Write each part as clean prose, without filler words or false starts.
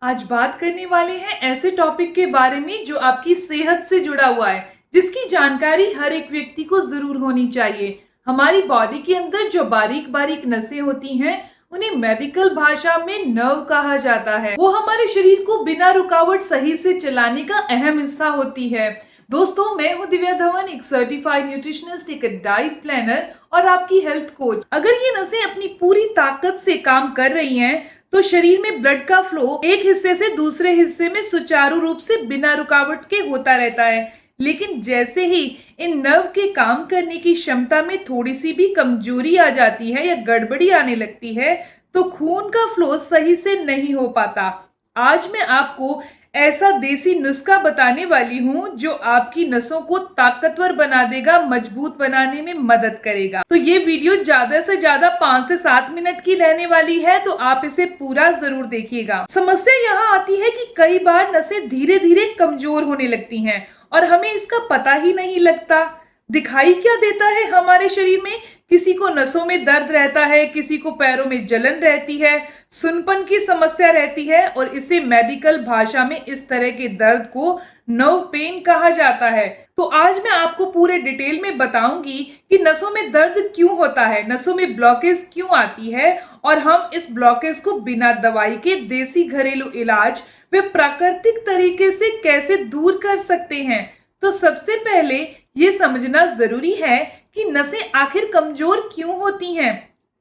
आज बात करने वाले हैं ऐसे टॉपिक के बारे में जो आपकी सेहत से जुड़ा हुआ है, जिसकी जानकारी हर एक व्यक्ति को जरूर होनी चाहिए। हमारी बॉडी के अंदर जो बारीक बारीक नसें होती हैं, उन्हें मेडिकल भाषा में नर्व कहा जाता है। वो हमारे शरीर को बिना रुकावट सही से चलाने का अहम हिस्सा होती है। दोस्तों, मैं हूं दिव्या धवन, एक सर्टिफाइड न्यूट्रिशनिस्ट, एक डाइट प्लानर और आपकी हेल्थ कोच। अगर ये नसें अपनी पूरी ताकत से काम कर रही हैं, तो शरीर में ब्लड का फ्लो एक हिस्से से दूसरे हिस्से में सुचारू रूप से बिना रुकावट के होता रहता है। लेकिन जैसे ही इन नर्व के काम करने की क्षमता में थोड़ी सी भी कमजोरी आ जाती है या गड़बड़ी आने लगती है, तो खून का फ्लो सही से नहीं हो पाता। आज मैं आपको ऐसा देसी नुस्खा बताने वाली हूँ जो आपकी नसों को ताकतवर बना देगा, मजबूत बनाने में मदद करेगा। तो ये वीडियो ज्यादा से ज्यादा 5 से 7 मिनट की रहने वाली है, तो आप इसे पूरा जरूर देखिएगा। समस्या यहाँ आती है कि कई बार नसें धीरे धीरे कमजोर होने लगती हैं और हमें इसका पता ही नहीं लगता। दिखाई क्या देता है हमारे शरीर में? किसी को नसों में दर्द रहता है, किसी को पैरों में जलन रहती है, सुनपन की समस्या रहती है और इसे मेडिकल भाषा में इस तरह के दर्द को नर्व पेन कहा जाता है। तो आज मैं आपको पूरे डिटेल में बताऊंगी कि नसों में दर्द क्यों होता है, नसों में ब्लॉकेज क्यों आती है और हम इस ब्लॉकेज को बिना दवाई के देसी घरेलू इलाज व प्राकृतिक तरीके से कैसे दूर कर सकते हैं। तो सबसे पहले ये समझना जरूरी है कि नसें आखिर कमजोर क्यों होती हैं।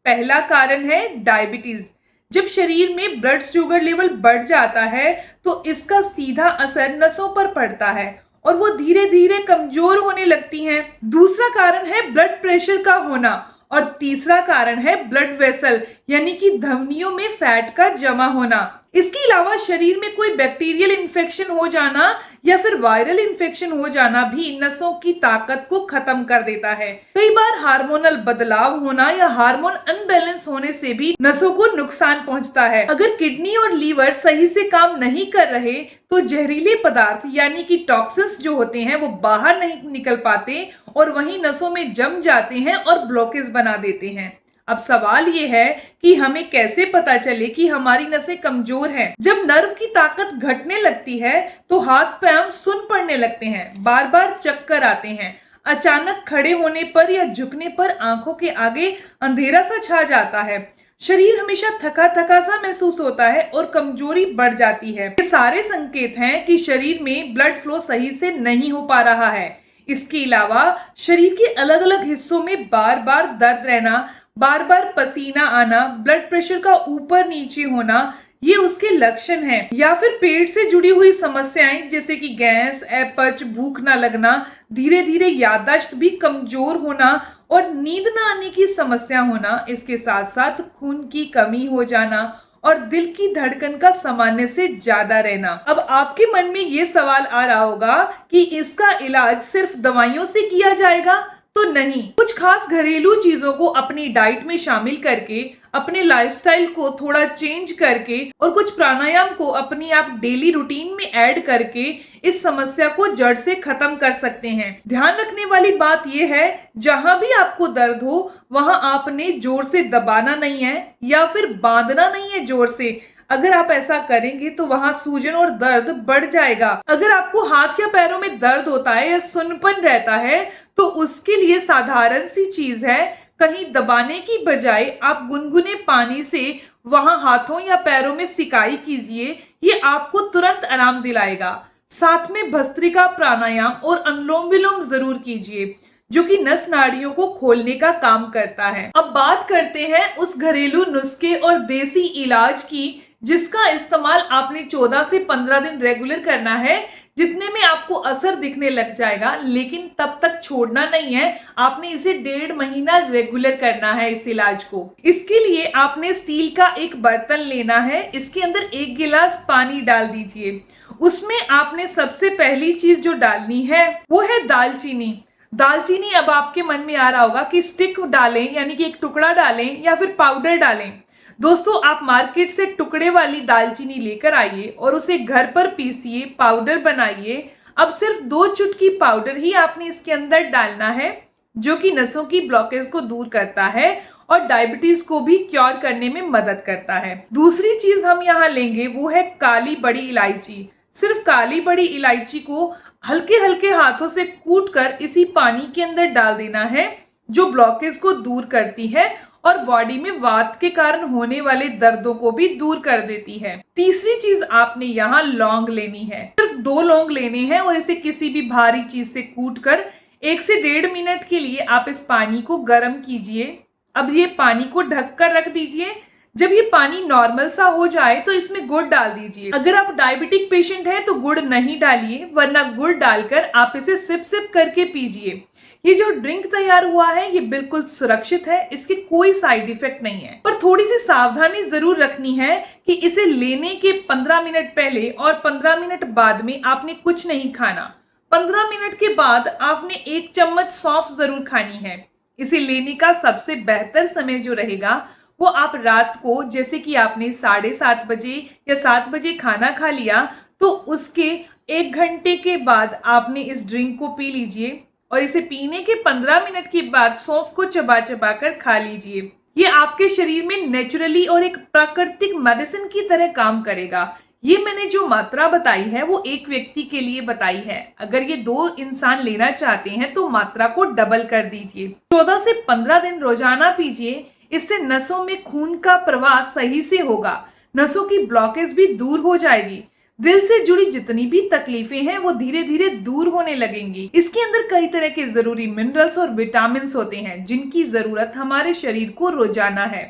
पहला कारण है डायबिटीज। जब शरीर में ब्लड शुगर लेवल बढ़ जाता है, तो इसका सीधा असर नसों पर पड़ता है और वो धीरे धीरे कमजोर होने लगती हैं। दूसरा कारण है ब्लड प्रेशर का होना और तीसरा कारण है ब्लड वेसल यानी कि धमनियों में फैट का जमा होना। इसके अलावा शरीर में कोई बैक्टीरियल इन्फेक्शन हो जाना या फिर वायरल इन्फेक्शन हो जाना भी नसों की ताकत को खत्म कर देता है। कई बार हार्मोनल बदलाव होना या हार्मोन अनबैलेंस होने से भी नसों को नुकसान पहुंचता है। अगर किडनी और लीवर सही से काम नहीं कर रहे, तो जहरीले पदार्थ यानी कि टॉक्सिन्स जो होते हैं वो बाहर नहीं निकल पाते और वहीं नसों में जम जाते हैं और ब्लॉकेज बना देते हैं। अब सवाल ये है कि हमें कैसे पता चले कि हमारी नसें कमजोर हैं। जब नर्व की ताकत घटने लगती है, तो हाथ पैर सुन पड़ने लगते हैं, बार बार चक्कर आते हैं, अचानक खड़े होने पर या झुकने पर आंखों के आगे अंधेरा सा छा जाता है, शरीर हमेशा थका थका सा महसूस होता है और कमजोरी बढ़ जाती है। ये सारे संकेत हैं कि शरीर में ब्लड फ्लो सही से नहीं हो पा रहा है। इसके अलावा शरीर के अलग अलग हिस्सों में बार बार दर्द रहना, बार बार पसीना आना, ब्लड प्रेशर का ऊपर नीचे होना, ये उसके लक्षण हैं। या फिर पेट से जुड़ी हुई समस्याएं जैसे कि गैस, अपच, भूख ना लगना, धीरे धीरे याददाश्त भी कमजोर होना और नींद ना आने की समस्या होना। इसके साथ साथ खून की कमी हो जाना और दिल की धड़कन का सामान्य से ज्यादा रहना। अब आपके मन में ये सवाल आ रहा होगा कि इसका इलाज सिर्फ दवाइयों से किया जाएगा? तो नहीं, कुछ खास घरेलू चीजों को अपनी डाइट में शामिल करके, अपने लाइफस्टाइल को थोड़ा चेंज करके और कुछ प्राणायाम को अपनी आप डेली रूटीन में ऐड करके इस समस्या को जड़ से खत्म कर सकते हैं। ध्यान रखने वाली बात यह है, जहां भी आपको दर्द हो वहां आपने जोर से दबाना नहीं है या फिर बांधना नहीं है जोर से। अगर आप ऐसा करेंगे तो वहां सूजन और दर्द बढ़ जाएगा। अगर आपको हाथ या पैरों में दर्द होता है या सुनपन रहता है, तो उसके लिए साधारण सी चीज है, कहीं दबाने की बजाय आप गुनगुने पानी से वहां हाथों या पैरों में सिकाई कीजिए। ये आपको तुरंत आराम दिलाएगा। साथ में भस्त्रिका प्राणायाम और अनुलोम विलोम जरूर कीजिए, जो कि नस नाड़ियों को खोलने का काम करता है। अब बात करते हैं उस घरेलू नुस्खे और देसी इलाज की, जिसका इस्तेमाल आपने 14 से 15 दिन रेगुलर करना है, जितने में आपको असर दिखने लग जाएगा। लेकिन तब तक छोड़ना नहीं है, आपने इसे 1.5 महीना रेगुलर करना है इस इलाज को। इसके लिए आपने स्टील का एक बर्तन लेना है, इसके अंदर 1 गिलास पानी डाल दीजिए। उसमें आपने सबसे पहली चीज जो डालनी है वो है दालचीनी। दालचीनी, अब आपके मन में आ रहा होगा कि स्टिक डालें यानी कि एक टुकड़ा डालें या फिर पाउडर डालें। दोस्तों, आप मार्केट से टुकड़े वाली दालचीनी लेकर आइए और उसे घर पर पीसिए, पाउडर बनाइए। अब सिर्फ 2 चुटकी पाउडर ही आपने इसके अंदर डालना है, जो कि नसों की ब्लॉकेज को दूर करता है और डायबिटीज को भी क्योर करने में मदद करता है। दूसरी चीज हम यहाँ लेंगे वो है काली बड़ी इलायची। सिर्फ काली बड़ी इलायची को हल्के हल्के हाथों से कूट कर इसी पानी के अंदर डाल देना है, जो ब्लॉकेज को दूर करती है और बॉडी में वात के कारण होने वाले दर्दों को भी दूर कर देती है। तीसरी चीज आपने यहाँ लौंग लेनी है। सिर्फ 2 लौंग लेने हैं और इसे किसी भी भारी चीज से कूट कर 1 से 1.5 मिनट के लिए आप इस पानी को गर्म कीजिए। अब ये पानी को ढककर रख दीजिए। जब ये पानी नॉर्मल सा हो जाए तो इसमें गुड़ डाल दीजिए। अगर आप डायबिटिक पेशेंट हैं तो गुड़ नहीं डालिए, वरना गुड़ डालकर आप इसे सिप सिप करके पीजिए। ये जो ड्रिंक तैयार हुआ है ये बिल्कुल सुरक्षित है, इसके कोई साइड इफेक्ट नहीं है। पर थोड़ी सी सावधानी जरूर रखनी है कि इसे लेने के 15 मिनट पहले और 15 मिनट बाद में आपने कुछ नहीं खाना। 15 मिनट के बाद आपने 1 चम्मच सौंफ जरूर खानी है। इसे लेने का सबसे बेहतर समय जो रहेगा वो आप रात को, जैसे कि आपने 7:30 बजे या 7 बजे खाना खा लिया तो उसके 1 घंटे के बाद आपने इस ड्रिंक को पी लीजिए और इसे पीने के 15 मिनट के बाद सौंफ को चबा चबा कर खा लीजिए। ये आपके शरीर में नेचुरली और एक प्राकृतिक मेडिसिन की तरह काम करेगा। ये मैंने जो मात्रा बताई है वो एक व्यक्ति के लिए बताई है। अगर ये 2 इंसान लेना चाहते हैं तो मात्रा को डबल कर दीजिए। 14 से 15 दिन रोजाना पीजिए। इससे नसों में खून का प्रवाह सही से होगा, नसों की ब्लॉकेज भी दूर हो जाएगी, दिल से जुड़ी जितनी भी तकलीफें हैं वो धीरे धीरे दूर होने लगेंगी। इसके अंदर कई तरह के जरूरी मिनरल्स और विटामिन होते हैं जिनकी जरूरत हमारे शरीर को रोजाना है।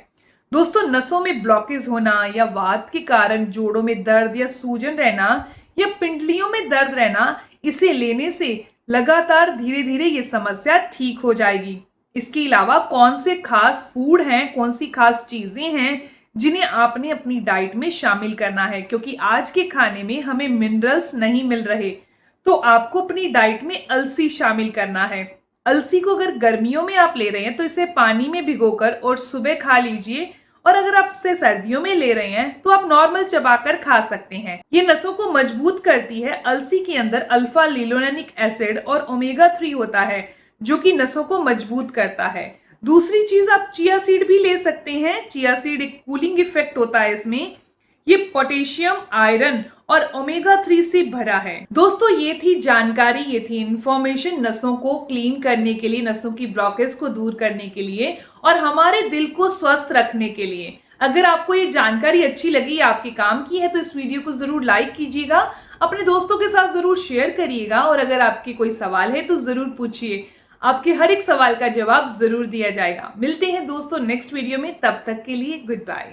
दोस्तों, नसों में ब्लॉकेज होना या वात के कारण जोड़ों में दर्द या सूजन रहना या पिंडलियों में दर्द रहना, इसे लेने से लगातार धीरे धीरे ये समस्या ठीक हो जाएगी। इसके अलावा कौन से खास फूड हैं, कौन सी खास चीजें हैं जिन्हें आपने अपनी डाइट में शामिल करना है, क्योंकि आज के खाने में हमें मिनरल्स नहीं मिल रहे, तो आपको अपनी डाइट में अलसी शामिल करना है। अलसी को अगर गर्मियों में आप ले रहे हैं तो इसे पानी में भिगोकर और सुबह खा लीजिए, और अगर आप इसे सर्दियों में ले रहे हैं तो आप नॉर्मल चबाकर खा सकते हैं। ये नसों को मजबूत करती है। अलसी के अंदर अल्फा लिनोलेनिक एसिड और ओमेगा 3 होता है जो कि नसों को मजबूत करता है। दूसरी चीज, आप चिया सीड भी ले सकते हैं। चिया सीड एक कूलिंग इफेक्ट होता है इसमें। ये पोटेशियम, आयरन और ओमेगा 3 से भरा है। दोस्तों, ये थी जानकारी, ये थी इंफॉर्मेशन नसों को क्लीन करने के लिए, नसों की ब्लॉकेज को दूर करने के लिए और हमारे दिल को स्वस्थ रखने के लिए। अगर आपको ये जानकारी अच्छी लगी, आपके काम की है, तो इस वीडियो को जरूर लाइक कीजिएगा, अपने दोस्तों के साथ जरूर शेयर करिएगा और अगर आपके कोई सवाल है तो जरूर पूछिए। आपके हर एक सवाल का जवाब जरूर दिया जाएगा। मिलते हैं दोस्तों नेक्स्ट वीडियो में, तब तक के लिए गुड बाय।